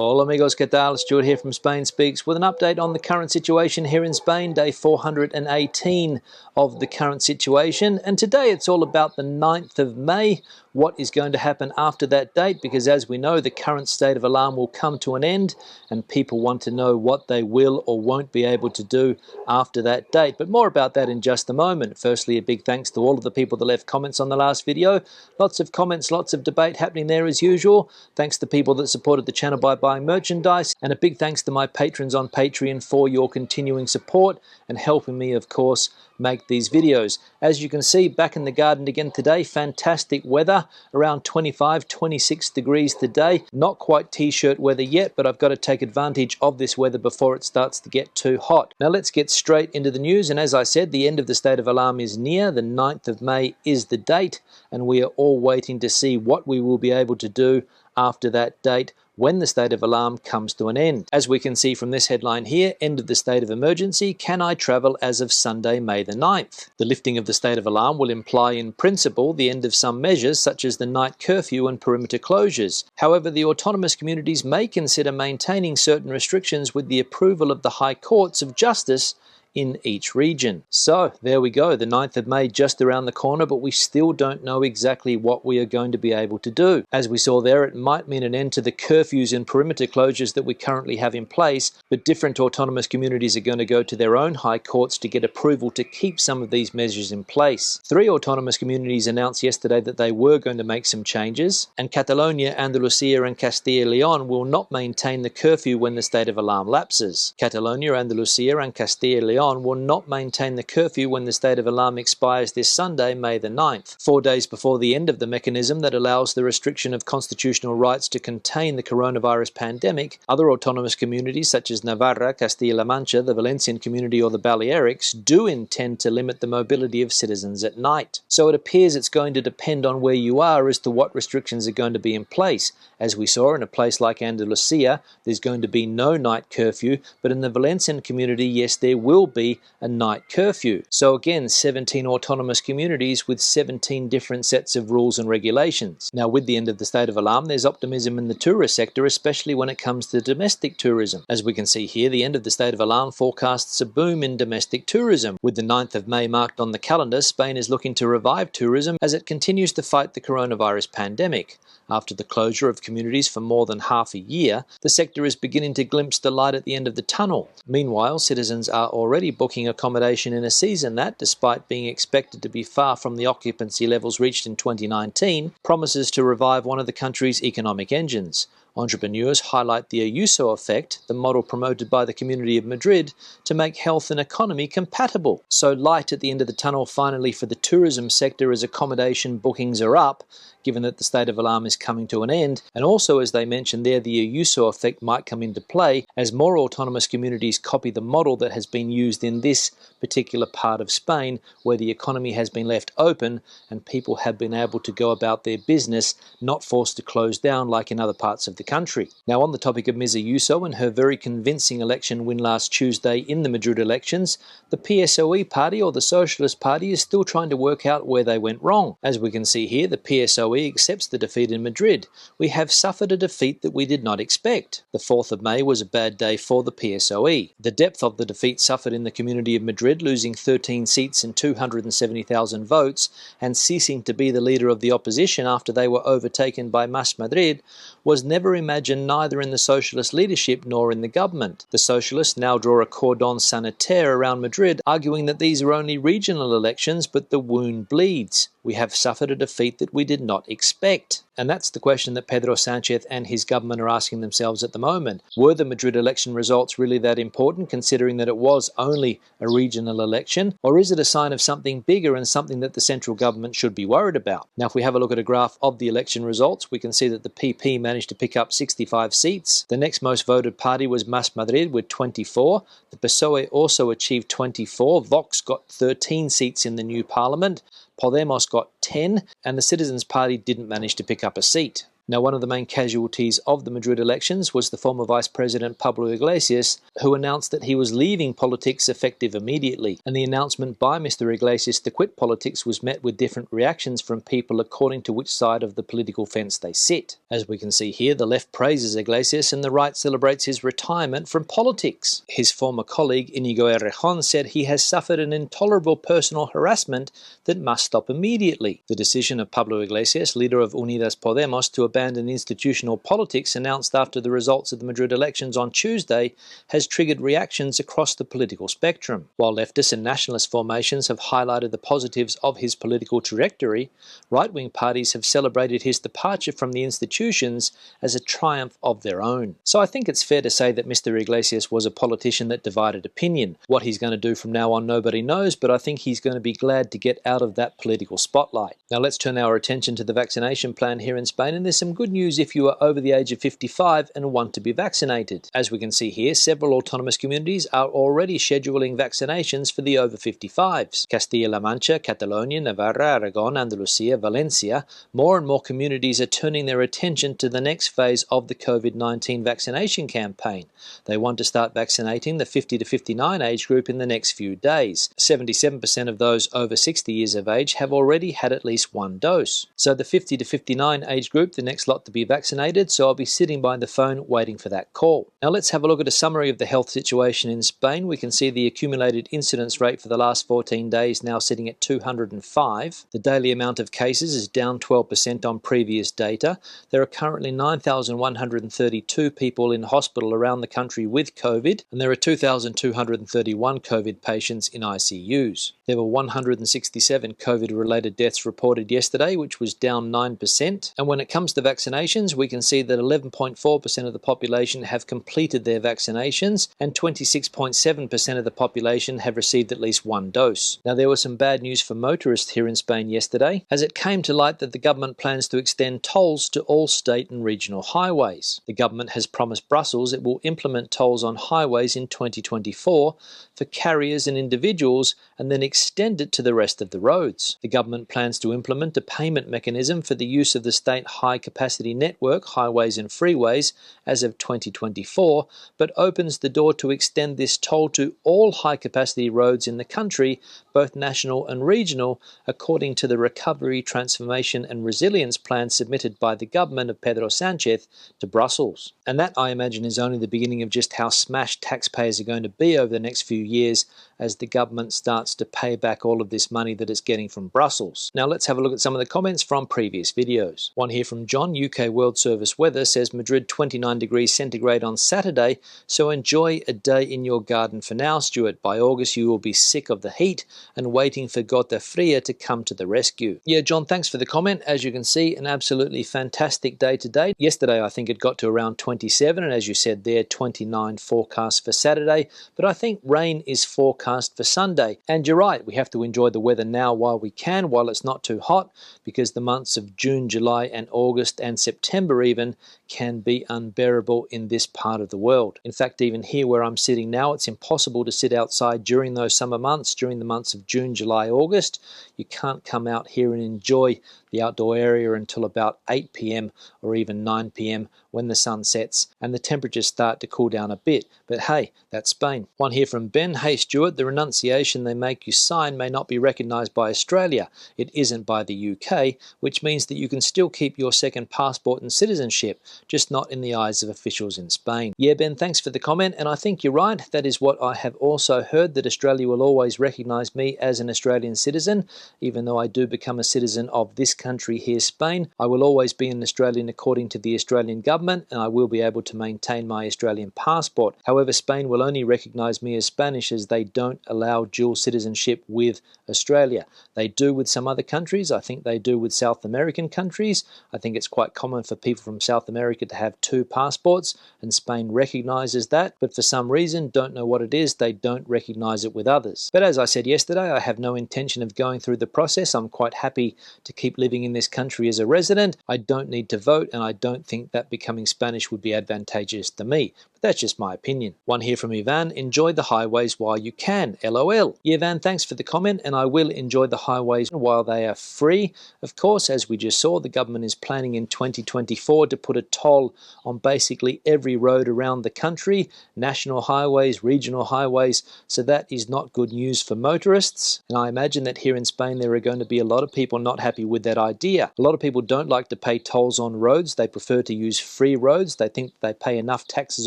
Hola amigos, ¿qué tal? Stuart here from Spain Speaks with an update on the current situation here in Spain, day 418 of the current situation. And today it's all about the 9th of May, what is going to happen after that date, because as we know, the current state of alarm will come to an end and people want to know what they will or won't be able to do after that date. But more about that in just a moment. Firstly, a big thanks to all of the people that left comments on the last video. Lots of comments, lots of debate happening there as usual. Thanks to people that supported the channel by buying merchandise, and a big thanks to my patrons on Patreon for your continuing support and helping me, of course, make these videos. As you can see, back in the garden again today, fantastic weather, around 25, 26 degrees today. Not quite t-shirt weather yet, but I've got to take advantage of this weather before it starts to get too hot. Now let's get straight into the news, and as I said, the end of the state of alarm is near. The 9th of May is the date, and we are all waiting to see what we will be able to do after that date when the state of alarm comes to an end. As we can see from this headline here, end of the state of emergency, can I travel as of Sunday, May the 9th? The lifting of the state of alarm will imply in principle the end of some measures such as the night curfew and perimeter closures. However, the autonomous communities may consider maintaining certain restrictions with the approval of the High Courts of Justice in each region. So there we go, the 9th of May just around the corner, but we still don't know exactly what we are going to be able to do. As we saw there, it might mean an end to the curfews and perimeter closures that we currently have in place, but different autonomous communities are going to go to their own high courts to get approval to keep some of these measures in place. 3 autonomous communities announced yesterday that they were going to make some changes, and Catalonia, Andalusia and Castilla y Leon will not maintain the curfew when the state of alarm lapses. Catalonia, Andalusia and Castilla y Leon will not maintain the curfew when the state of alarm expires this Sunday, May the 9th, 4 days before the end of the mechanism that allows the restriction of constitutional rights to contain the coronavirus pandemic. Other autonomous communities such as Navarra, Castilla-La Mancha, the Valencian community or the Balearics do intend to limit the mobility of citizens at night. So it appears it's going to depend on where you are as to what restrictions are going to be in place. As we saw in a place like Andalusia, there's going to be no night curfew, but in the Valencian community, yes, there will be a night curfew. So again, 17 autonomous communities with 17 different sets of rules and regulations. Now, with the end of the state of alarm, there's optimism in the tourist sector, especially when it comes to domestic tourism. As we can see here, the end of the state of alarm forecasts a boom in domestic tourism. With the 9th of May marked on the calendar, Spain is looking to revive tourism as it continues to fight the coronavirus pandemic. After the closure of communities for more than half a year, the sector is beginning to glimpse the light at the end of the tunnel. Meanwhile, citizens are already booking accommodation in a season that, despite being expected to be far from the occupancy levels reached in 2019, promises to revive one of the country's economic engines. Entrepreneurs highlight the Ayuso effect, the model promoted by the community of Madrid, to make health and economy compatible. So light at the end of the tunnel finally for the tourism sector as accommodation bookings are up, given that the state of alarm is coming to an end, and also, as they mentioned there, the Ayuso effect might come into play as more autonomous communities copy the model that has been used in this particular part of Spain, where the economy has been left open and people have been able to go about their business, not forced to close down like in other parts of the country. Now, on the topic of Ms. Ayuso and her very convincing election win last Tuesday in the Madrid elections, the PSOE party, or the Socialist Party, is still trying to work out where they went wrong. As we can see here, the PSOE accepts the defeat in Madrid. We have suffered a defeat that we did not expect. The 4th of May was a bad day for the PSOE. The depth of the defeat suffered in the community of Madrid, losing 13 seats and 270,000 votes, and ceasing to be the leader of the opposition after they were overtaken by Mas Madrid, was never imagined neither in the socialist leadership nor in the government. The socialists now draw a cordon sanitaire around Madrid, arguing that these are only regional elections, but the wound bleeds. We have suffered a defeat that we did not expect. And that's the question that Pedro Sánchez and his government are asking themselves at the moment. Were the Madrid election results really that important, considering that it was only a regional election? Or is it a sign of something bigger and something that the central government should be worried about? Now, if we have a look at a graph of the election results, we can see that the PP managed to pick up 65 seats. The next most voted party was Mas Madrid with 24. The PSOE also achieved 24. Vox got 13 seats in the new parliament. Podemos got 10, and the Citizens Party didn't manage to pick up a seat. Now, one of the main casualties of the Madrid elections was the former Vice President Pablo Iglesias, who announced that he was leaving politics effective immediately. And the announcement by Mr. Iglesias to quit politics was met with different reactions from people according to which side of the political fence they sit. As we can see here, the left praises Iglesias and the right celebrates his retirement from politics. His former colleague Inigo Errejón said he has suffered an intolerable personal harassment that must stop immediately. The decision of Pablo Iglesias, leader of Unidas Podemos, to abandon institutional politics, announced after the results of the Madrid elections on Tuesday, has triggered reactions across the political spectrum. While leftist and nationalist formations have highlighted the positives of his political trajectory, right-wing parties have celebrated his departure from the institutions as a triumph of their own. So I think it's fair to say that Mr. Iglesias was a politician that divided opinion. What he's going to do from now on, nobody knows, but I think he's going to be glad to get out of that political spotlight. Now let's turn our attention to the vaccination plan here in Spain, and there's some good news if you are over the age of 55 and want to be vaccinated. As we can see here, several autonomous communities are already scheduling vaccinations for the over 55s. Castilla-La Mancha, Catalonia, Navarra, Aragon, Andalusia, Valencia, more and more communities are turning their attention to the next phase of the COVID-19 vaccination campaign. They want to start vaccinating the 50 to 59 age group in the next few days. 77% of those over 60 years of age have already had at least one dose. So the 50 to 59 age group, the next lot to be vaccinated, so I'll be sitting by the phone waiting for that call. Now let's have a look at a summary of the health situation in Spain. We can see the accumulated incidence rate for the last 14 days now sitting at 205. The daily amount of cases is down 12% on previous data. There are currently 9,132 people in hospital around the country with COVID, and there are 2,231 COVID patients in ICUs. There were 167 COVID-related deaths reported yesterday, which was down 9%. And when it comes to vaccinations, we can see that 11.4% of the population have completed their vaccinations, and 26.7% of the population have received at least one dose. Now, there was some bad news for motorists here in Spain yesterday, as it came to light that the government plans to extend tolls to all state and regional highways. The government has promised Brussels it will implement tolls on highways in 2024 for carriers and individuals, and then extend it to the rest of the roads. The government plans to implement a payment mechanism for the use of the state high-capacity network, highways and freeways, as of 2024, but opens the door to extend this toll to all high-capacity roads in the country, both national and regional, according to the Recovery, Transformation and Resilience Plan submitted by the government of Pedro Sánchez to Brussels. And that, I imagine, is only the beginning of just how smashed taxpayers are going to be over the next few years as the government starts to pay back all of this money that it's getting from Brussels. Now let's have a look at some of the comments from previous videos. One here from John, UK World Service Weather, says Madrid 29 degrees centigrade on Saturday, so enjoy a day in your garden for now, Stuart. By August you will be sick of the heat and waiting for Gota Fria to come to the rescue. Yeah, John, thanks for the comment. As you can see, an absolutely fantastic day today. Yesterday I think it got to around 27, and as you said there, 29 forecast for Saturday, but I think rain is forecast for Sunday. And you're right, we have to enjoy the weather now while we can, while it's not too hot, because the months of June, July and August and September even can be unbearable in this part of the world. In fact, even here where I'm sitting now, it's impossible to sit outside during those summer months, during the months of June, July, August. You can't come out here and enjoy the outdoor area until about 8 p.m. or even 9 p.m. when the sun sets and the temperatures start to cool down a bit. But hey, that's Spain. One here from Ben. Hey Stuart, the renunciation they make you sign may not be recognised by Australia. It isn't by the UK, which means that you can still keep your second passport and citizenship, just not in the eyes of officials in Spain. Yeah, Ben, thanks for the comment, and I think you're right. That is what I have also heard, that Australia will always recognise me as an Australian citizen. Even though I do become a citizen of this country here, Spain, I will always be an Australian according to the Australian government, and I will be able to maintain my Australian passport. However, Spain will only recognise me as Spanish, as they don't allow dual citizenship with Australia. They do with some other countries. I think they do with South American countries. I think it's quite common for people from South America to have two passports, and Spain recognises that, but for some reason, don't know what it is, they don't recognise it with others. But as I said yesterday, I have no intention of going through the process. I'm quite happy to keep living living in this country as a resident, I don't need to vote, and I don't think that becoming Spanish would be advantageous to me. But that's just my opinion. One here from Ivan: enjoy the highways while you can, LOL. Yeah, Ivan, thanks for the comment, and I will enjoy the highways while they are free. Of course, as we just saw, the government is planning in 2024 to put a toll on basically every road around the country, national highways, regional highways, so that is not good news for motorists. And I imagine that here in Spain there are going to be a lot of people not happy with that idea. A lot of people don't like to pay tolls on roads. They prefer to use free roads. They think they pay enough taxes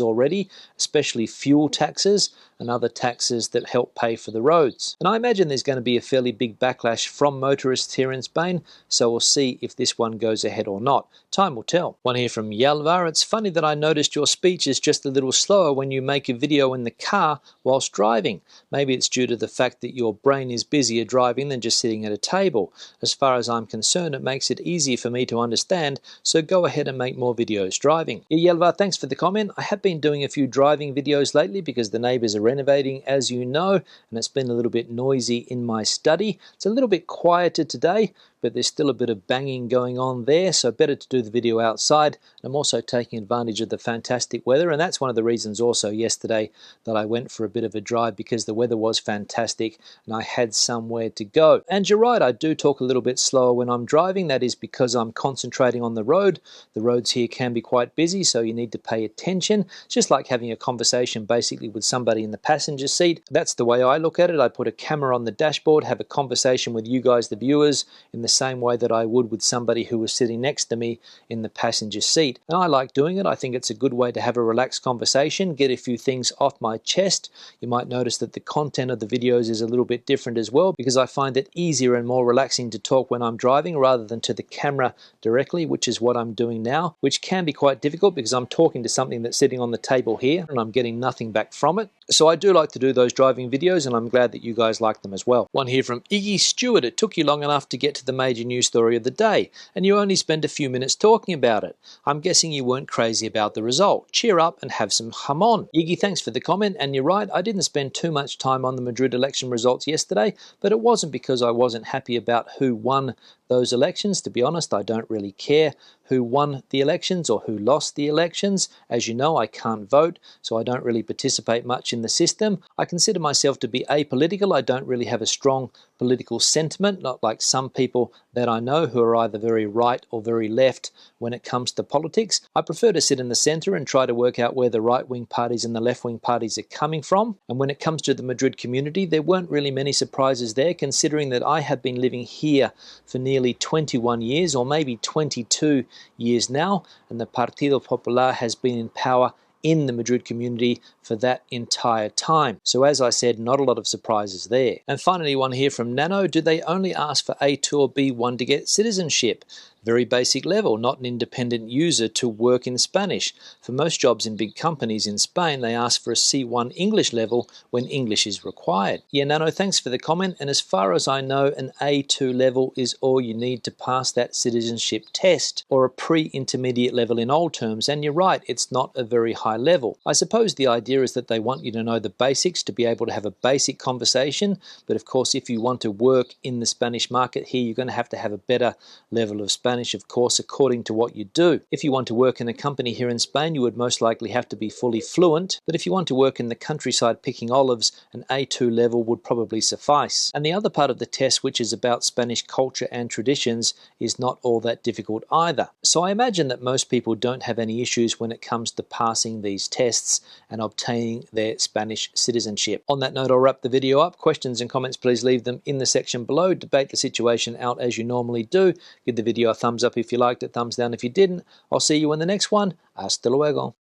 already, especially fuel taxes and other taxes that help pay for the roads. And I imagine there's going to be a fairly big backlash from motorists here in Spain, so we'll see if this one goes ahead or not. Time will tell. One here from Ylva: it's funny that I noticed your speech is just a little slower when you make a video in the car whilst driving. Maybe it's due to the fact that your brain is busier driving than just sitting at a table. As far as I'm concerned, it makes it easier for me to understand, so go ahead and make more videos driving. Ylva, thanks for the comment. I have been doing a few driving videos lately because the neighbours are renovating, as you know, and it's been a little bit noisy in my study. It's a little bit quieter today, but there's still a bit of banging going on there, so better to do the video outside. I'm also taking advantage of the fantastic weather, and that's one of the reasons also yesterday that I went for a bit of a drive, because the weather was fantastic and I had somewhere to go. And you're right, I do talk a little bit slower when I'm driving. That is because I'm concentrating on the road. The roads here can be quite busy, so you need to pay attention. It's just like having a conversation basically with somebody in the passenger seat. That's the way I look at it. I put a camera on the dashboard, have a conversation with you guys, the viewers, in the same way that I would with somebody who was sitting next to me in the passenger seat. And I like doing it. I think it's a good way to have a relaxed conversation, get a few things off my chest. You might notice that the content of the videos is a little bit different as well, because I find it easier and more relaxing to talk when I'm driving rather than to the camera directly, which is what I'm doing now, which can be quite difficult because I'm talking to something that's sitting on the table here and I'm getting nothing back from it. So I do like to do those driving videos, and I'm glad that you guys like them as well. One here from Iggy Stewart: it took you long enough to get to the major news story of the day, and you only spent a few minutes talking about it. I'm guessing you weren't crazy about the result. Cheer up and have some jamon. Iggy, thanks for the comment, and you're right, I didn't spend too much time on the Madrid election results yesterday, but it wasn't because I wasn't happy about who won those elections. To be honest, I don't really care who won the elections or who lost the elections. As you know, I can't vote, so I don't really participate much in the system. I consider myself to be apolitical. I don't really have a strong political sentiment, not like some people that I know who are either very right or very left when it comes to politics. I prefer to sit in the centre and try to work out where the right-wing parties and the left-wing parties are coming from. And when it comes to the Madrid community, there weren't really many surprises there, considering that I have been living here for nearly 21 years, or maybe 22 years now, and the Partido Popular has been in power in the Madrid community for that entire time. So as I said, not a lot of surprises there. And finally, one here from Nano: do they only ask for A2 or B1 to get citizenship? Very basic level, not an independent user to work in Spanish. For most jobs in big companies in Spain, they ask for a C1 English level when English is required. Yeah, Nano, thanks for the comment. And as far as I know, an A2 level is all you need to pass that citizenship test, or a pre-intermediate level in old terms. And you're right, it's not a very high level. I suppose the idea is that they want you to know the basics to be able to have a basic conversation. But of course, if you want to work in the Spanish market here, you're going to have a better level of Spanish, of course, according to what you do. If you want to work in a company here in Spain, you would most likely have to be fully fluent. But if you want to work in the countryside picking olives, an A2 level would probably suffice. And the other part of the test, which is about Spanish culture and traditions, is not all that difficult either. So I imagine that most people don't have any issues when it comes to passing these tests and obtaining their Spanish citizenship. On that note, I'll wrap the video up. Questions and comments, please leave them in the section below. Debate the situation out as you normally do. Give the video a thumbs up if you liked it, thumbs down if you didn't. I'll see you in the next one. Hasta luego.